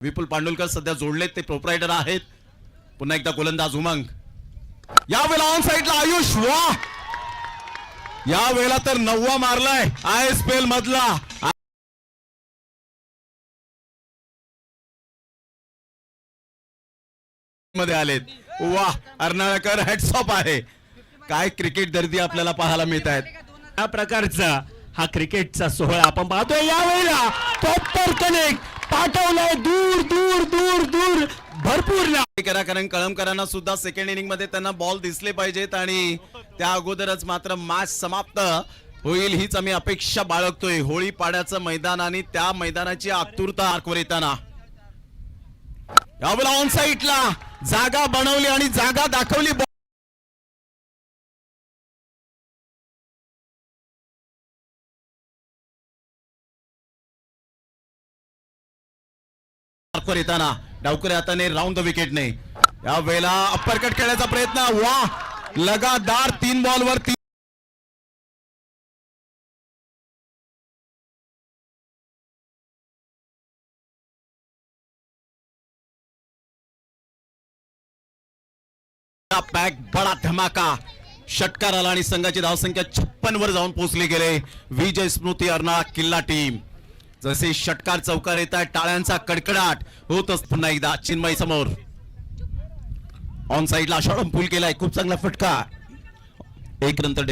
विपुल पांडुलकर सध्या जोडलेत, ते प्रोप्रायटर आहेत. पुन्हा एकदा गोलंदाज उमंग. यावेळेला ऑन साइडला आयुष. वा, यावेळेला तर 9वा मारलाय ISPL मधला. मध्ये आलेत. वा, अर्नाळकर हॅट्स ऑफ आहे. काय क्रिकेट दर्दी आपल्याला पाहायला मिळत आहेत. या प्रकारचा हा क्रिकेटचा सोहळा आपण पाहतोय. यावेळेला प्रॉपर कनेक्ट पाठवलाय दूर दूर दूर दूर भरपूर करा, कारण कळमकरांना सुद्धा सेकंड इनिंग मध्ये त्यांना बॉल दिसले पाहिजेत आणि त्या अगोदरच मात्र मॅच समाप्त होईल हीच आम्ही अपेक्षा बाळगतोय. होळी पाड्याचं मैदान आणि त्या मैदानाची आतुरता आर्कवर येताना यावेळेला ऑन साइडला जागा बनवली आणि जागा दाखवली. येताना डावकरे हाताने राऊंड द विकेटने या वेळेला अप्परकट खेळण्याचा प्रयत्न. वा, लगातार 3 बॉलवर 3 पॅक बडा धमाका. षटकार आला आणि संघाची धावसंख्या 56 वर जाऊन पोहोचली गेले. विजय स्मृती अर्नाळा किल्ला टीम. जसे षटकार चौकार येत आहे, टाळ्यांचा कडकडाट होतच. पुन्हा एकदा चिन्मय समोर ऑन साइडला षडम पूल केलाय. खूप चांगला फटका. एक नंतर